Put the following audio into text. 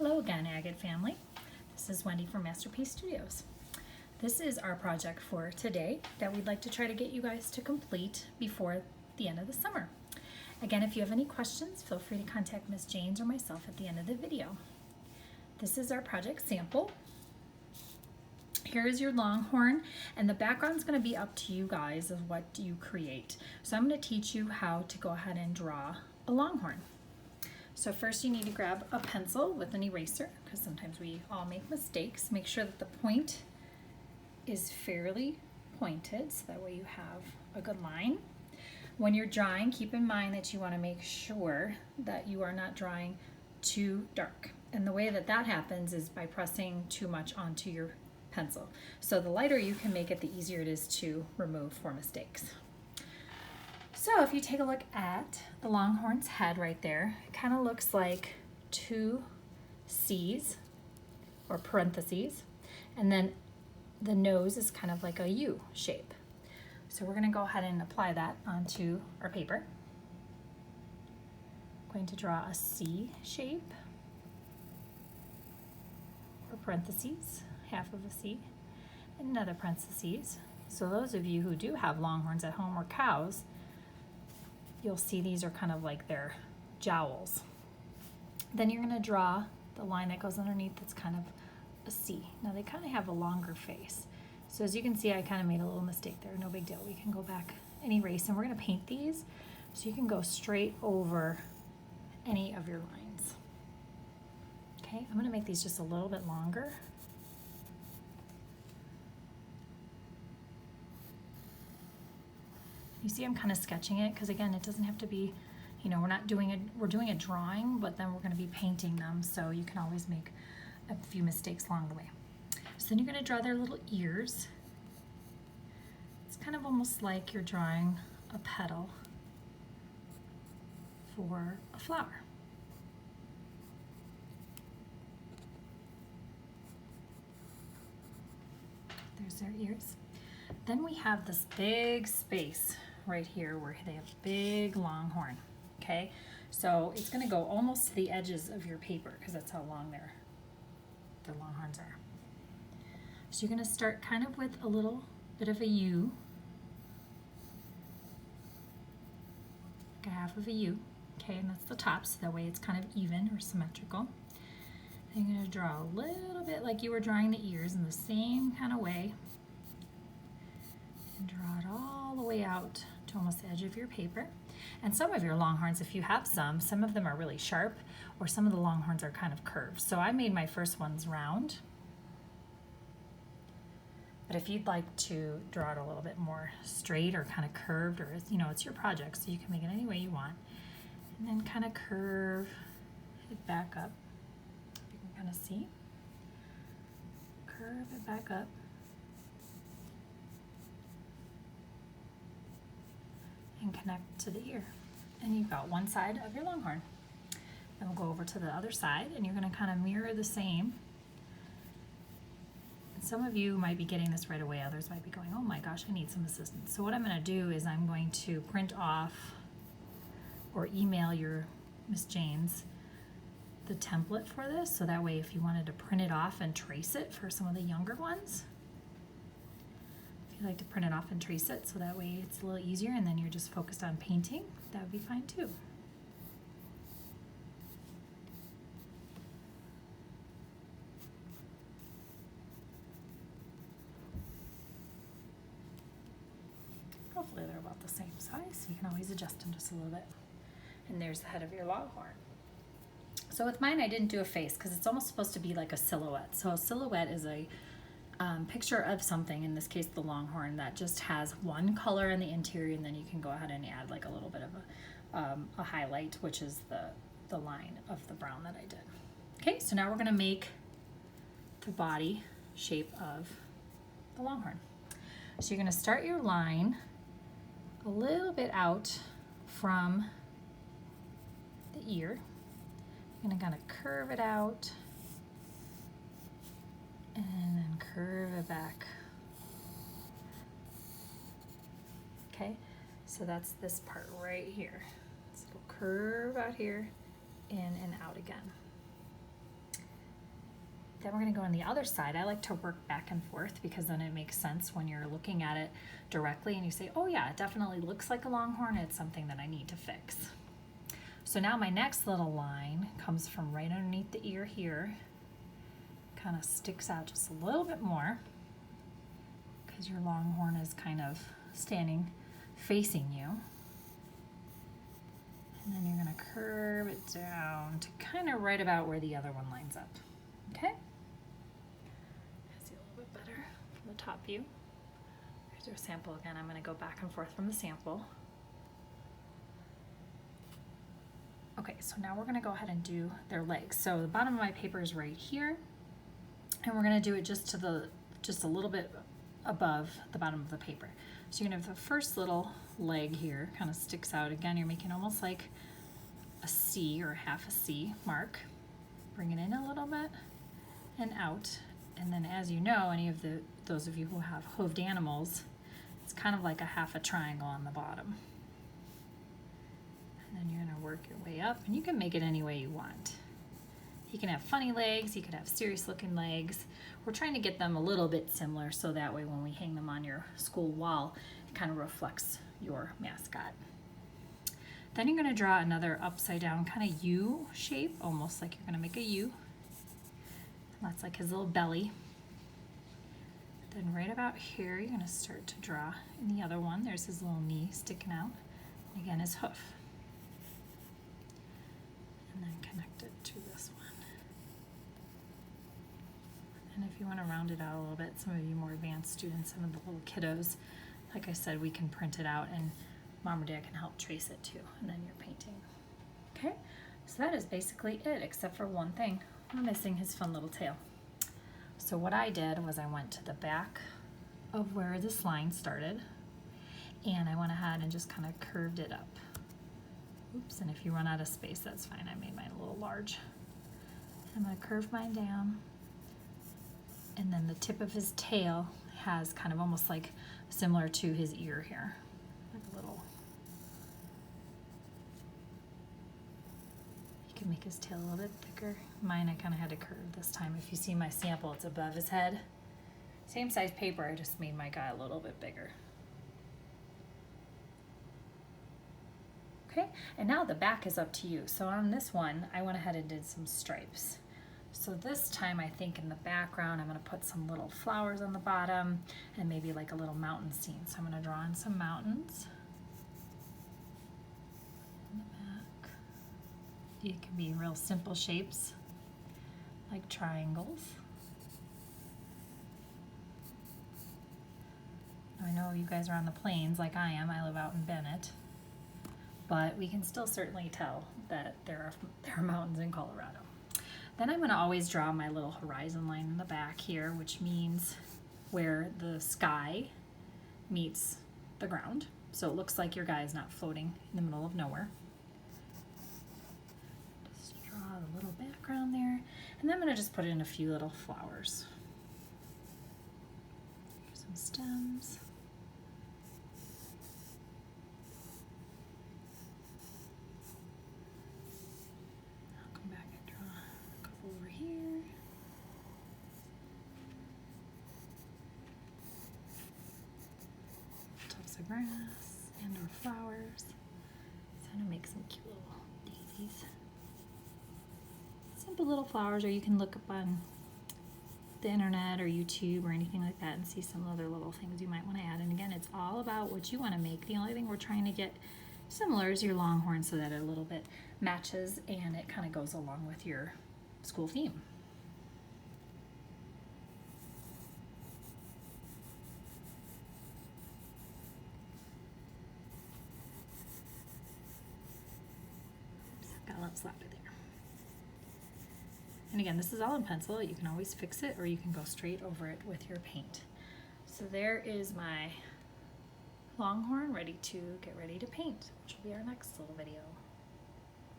Hello again, Agate family. This is Wendy from Masterpiece Studios. This is our project for today that we'd like to try to get you guys to complete before the end of the summer. Again, if you have any questions, feel free to contact Miss Janes or myself at the end of the video. This is our project sample. Here is your longhorn, and the background is going to be up to you guys of what you create. So I'm going to teach you how to go ahead and draw a longhorn. So first you need to grab a pencil with an eraser, because sometimes we all make mistakes. Make sure that the point is fairly pointed, so that way you have a good line. When you're drawing, keep in mind that you want to make sure that you are not drawing too dark. And the way that that happens is by pressing too much onto your pencil. So the lighter you can make it, the easier it is to remove for mistakes. So if you take a look at the longhorn's head right there, it kind of looks like two C's or parentheses, and then the nose is kind of like a U shape. So we're going to go ahead and apply that onto our paper. I'm going to draw a C shape or parentheses, half of a C, and another parentheses. So those of you who do have longhorns at home or cows, you'll see these are kind of like their jowls. Then you're going to draw the line that goes underneath that's kind of a C. Now they kind of have a longer face. So as you can see, I kind of made a little mistake there. No big deal. We can go back and erase, and we're going to paint these so you can go straight over any of your lines. Okay, I'm going to make these just a little bit longer. You see I'm kind of sketching it because, again, it doesn't have to be, you know, we're doing a drawing, but then we're going to be painting them, so you can always make a few mistakes along the way. So then you're going to draw their little ears. It's kind of almost like you're drawing a petal for a flower. There's their ears. Then we have this big space right here where they have big longhorn. Okay, so it's going to go almost to the edges of your paper because that's how long their longhorns are. So you're going to start kind of with a little bit of a U, like a half of a U. Okay, and that's the top, so that way it's kind of even or symmetrical. Then you're going to draw a little bit like you were drawing the ears in the same kind of way. And draw it all the way out to almost the edge of your paper. And some of your longhorns, if you have some of them are really sharp, or some of the longhorns are kind of curved. So I made my first ones round. But if you'd like to draw it a little bit more straight or kind of curved, or, you know, it's your project, so you can make it any way you want. And then kind of curve it back up. You can kind of see. Curve it back up. And connect to the ear. And you've got one side of your longhorn. Then we'll go over to the other side, and you're going to kind of mirror the same. And some of you might be getting this right away, others might be going, oh my gosh, I need some assistance. So what I'm going to do is I'm going to print off or email your Miss Janes the template for this, so that way if you wanted to print it off and trace it for some of the younger ones, if you like to print it off and trace it, so that way it's a little easier, and then you're just focused on painting, that would be fine too. Hopefully they're about the same size, so you can always adjust them just a little bit. And there's the head of your longhorn. So with mine, I didn't do a face because it's almost supposed to be like a silhouette. So a silhouette is a picture of something, in this case the longhorn, that just has one color in the interior, and then you can go ahead and add like a little bit of a highlight, which is the line of the brown that I did. Okay, so now we're going to make the body shape of the longhorn. So you're going to start your line a little bit out from the ear. You're going to kind of curve it out and then curve it back. Okay, so that's this part right here. So go curve out here, in and out again. Then we're going to go on the other side. I like to work back and forth because then it makes sense when you're looking at it directly and you say, oh yeah, it definitely looks like a longhorn. It's something that I need to fix. So now my next little line comes from right underneath the ear here. Kind of sticks out just a little bit more because your longhorn is kind of standing facing you. And then you're going to curve it down to kind of right about where the other one lines up. Okay? See a little bit better from the top view. Here's your sample again. I'm going to go back and forth from the sample. Okay, so now we're going to go ahead and do their legs. So the bottom of my paper is right here, and we're going to do it just a little bit above the bottom of the paper. So you're going to have the first little leg here, kind of sticks out. Again, you're making almost like a C or half a C mark. Bring it in a little bit and out. And then, as you know, those of you who have hooved animals, it's kind of like a half a triangle on the bottom. And then you're going to work your way up, and you can make it any way you want. You can have funny legs, you could have serious looking legs. We're trying to get them a little bit similar so that way when we hang them on your school wall, it kind of reflects your mascot. Then you're going to draw another upside down kind of U shape, almost like you're going to make a U. That's like his little belly. Then right about here, you're going to start to draw in the other one. There's his little knee sticking out. And again, his hoof. And then connect it to this one. And if you want to round it out a little bit, some of you more advanced students, some of the little kiddos, like I said, we can print it out and mom or dad can help trace it too, and then you're painting. Okay, so that is basically it, except for one thing. We're missing his fun little tail. So what I did was I went to the back of where this line started, and I went ahead and just kind of curved it up. Oops, and if you run out of space, that's fine. I made mine a little large. I'm going to curve mine down, and then the tip of his tail has kind of almost like similar to his ear here, like a little. You can make his tail a little bit thicker. Mine I kind of had to curve this time. If you see my sample, it's above his head. Same size paper, I just made my guy a little bit bigger. Okay, and now the back is up to you. So on this one, I went ahead and did some stripes. So this time I think in the background I'm going to put some little flowers on the bottom and maybe like a little mountain scene. So I'm going to draw in some mountains in the back. It can be real simple shapes like triangles. I know you guys are on the plains like I am. I live out in Bennett. But we can still certainly tell that there are mountains in Colorado. Then I'm going to always draw my little horizon line in the back here, which means where the sky meets the ground. So it looks like your guy is not floating in the middle of nowhere. Just draw the little background there. And then I'm going to just put in a few little flowers. Some stems. Over here. Tufts of grass and or flowers. So I'm going to make some cute little daisies. Simple little flowers, or you can look up on the internet or YouTube or anything like that and see some other little things you might want to add. And again, it's all about what you want to make. The only thing we're trying to get similar is your longhorn so that it a little bit matches and it kind of goes along with your school theme. Oops, got a little slapped there. And again, this is all in pencil. You can always fix it or you can go straight over it with your paint. So there is my longhorn ready to get ready to paint, which will be our next little video.